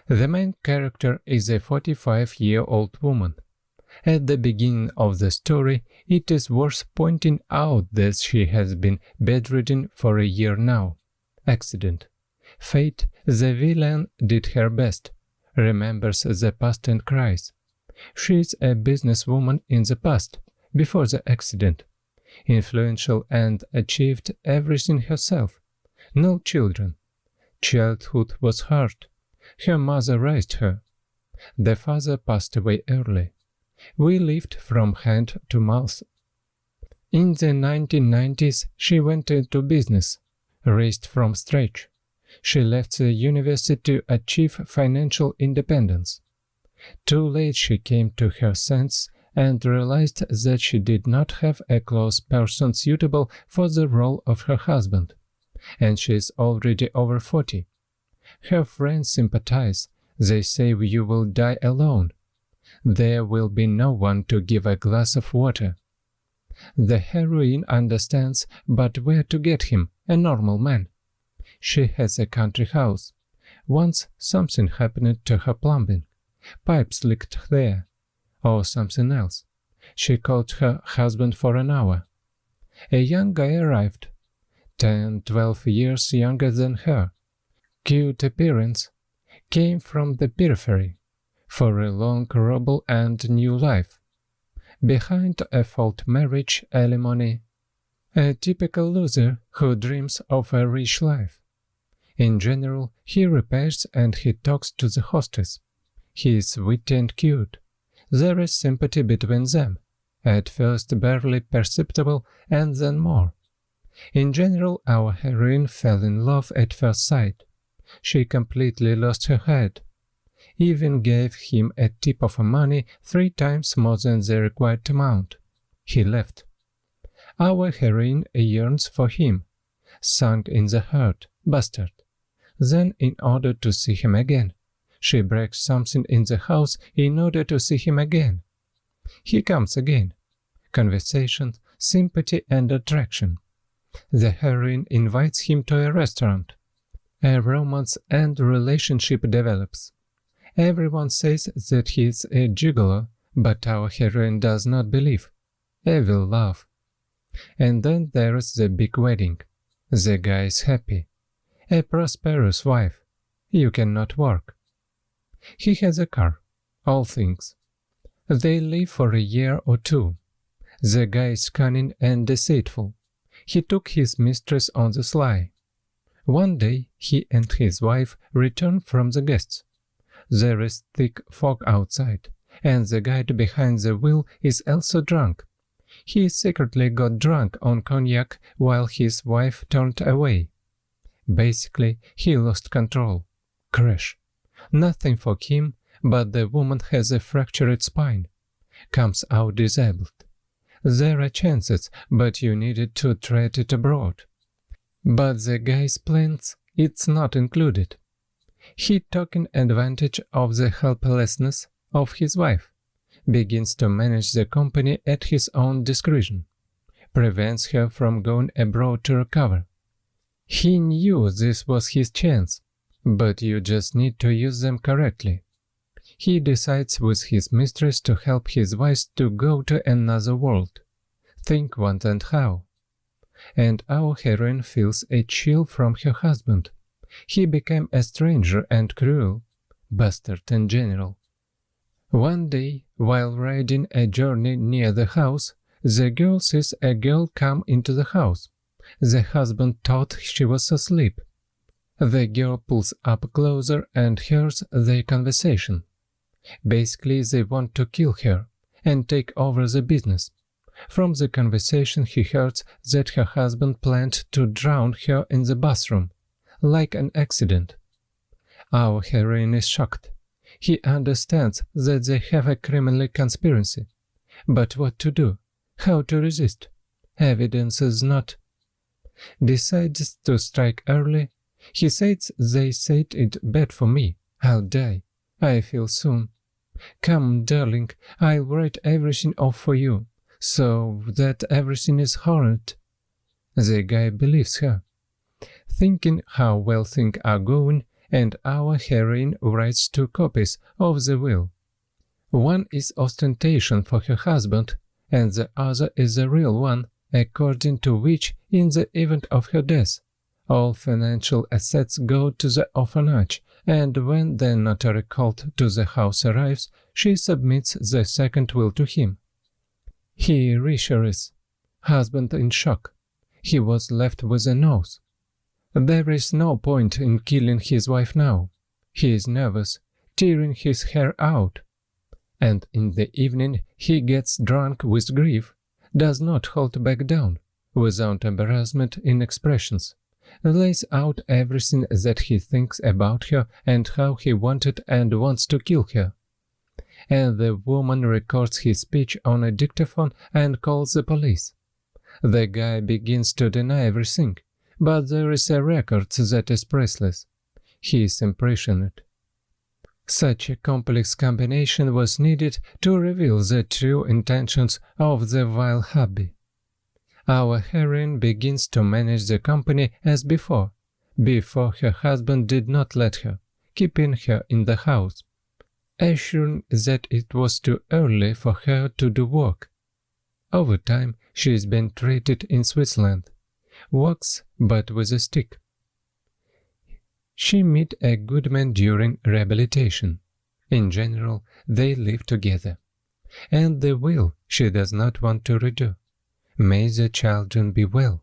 The main character is a 45-year-old woman. At the beginning of the story, it is worth pointing out that she has been bedridden for a year now. Accident. Fate, the villain, did her best, remembers the past and cries. She is a businesswoman in the past, before the accident. Influential and achieved everything herself. No children. Childhood was hard. Her mother raised her. The father passed away early. We lived from hand to mouth. In the 1990s, she went into business, raised from scratch. She left the university to achieve financial independence. Too late she came to her senses and realized that she did not have a close person suitable for the role of her husband, and she is already over 40. Her friends sympathize. They say you will die alone. There will be no one to give a glass of water. The heroine understands, but where to get him, a normal man? She has a country house. Once something happened to her plumbing. Pipes leaked there. Or something else. She called her husband for an hour. A young guy arrived, 10-12 years younger than her. Cute appearance. Came from the periphery. For a long rubble and new life. Behind a failed marriage, alimony. A typical loser who dreams of a rich life. In general, he repairs and he talks to the hostess. He is witty and cute. There is sympathy between them, at first barely perceptible and then more. In general, our heroine fell in love at first sight. She completely lost her head. Even gave him a tip of money 3 times more than the required amount. He left. Our heroine yearns for him, sunk in the heart, bastard. Then, in order to see him again, she breaks something in the house in order to see him again. He comes again. Conversation, sympathy and attraction. The heroine invites him to a restaurant. A romance and relationship develops. Everyone says that he is a gigolo, but our heroine does not believe. Evil love. And then there is the big wedding. The guy is happy. A prosperous wife. You cannot work. He has a car. All things. They live for a year or 2. The guy is cunning and deceitful. He took his mistress on the sly. One day he and his wife return from the guests. There is thick fog outside, and the guy behind the wheel is also drunk. He secretly got drunk on cognac while his wife turned away. Basically, he lost control. Crash. Nothing for him, but the woman has a fractured spine. Comes out disabled. There are chances, but you needed to treat it abroad. But the guy's plans, it's not included. He, taking advantage of the helplessness of his wife, begins to manage the company at his own discretion, prevents her from going abroad to recover. He knew this was his chance, but you just need to use them correctly. He decides with his mistress to help his wife to go to another world. Think what and how. And our heroine feels a chill from her husband. He became a stranger and cruel, bastard in general. One day, while riding a journey near the house, the girl sees a girl come into the house. The husband thought she was asleep. The girl pulls up closer and hears their conversation. Basically, they want to kill her and take over the business. From the conversation, he heard that her husband planned to drown her in the bathroom, like an accident. Our heroine is shocked. He understands that they have a criminal conspiracy. But what to do? How to resist? Evidence is not. Decides to strike early. He says they said it bad for me. I'll die. I feel soon. Come, darling, I'll write everything off for you, so that everything is horrid. The guy believes her. Thinking how well things are going, and our heroine writes 2 copies of the will. One is ostentation for her husband, and the other is a real one, according to which, in the event of her death, all financial assets go to the orphanage, and when the notary called to the house arrives, she submits the second will to him. He reassures. Husband in shock. He was left with a nose. There is no point in killing his wife now. He is nervous, tearing his hair out. And in the evening he gets drunk with grief, does not hold back down, without embarrassment in expressions, lays out everything that he thinks about her and how he wanted and wants to kill her. And the woman records his speech on a dictaphone and calls the police. The guy begins to deny everything, but there is a record that is priceless. He is impressioned. Such a complex combination was needed to reveal the true intentions of the vile hubby. Our heroine begins to manage the company as before her husband did not let her, keeping her in the house, assuring that it was too early for her to do work. Over time, she is being treated in Switzerland, works but with a stick. She meets a good man during rehabilitation. In general, they live together. And the will she does not want to redo. May the children be well.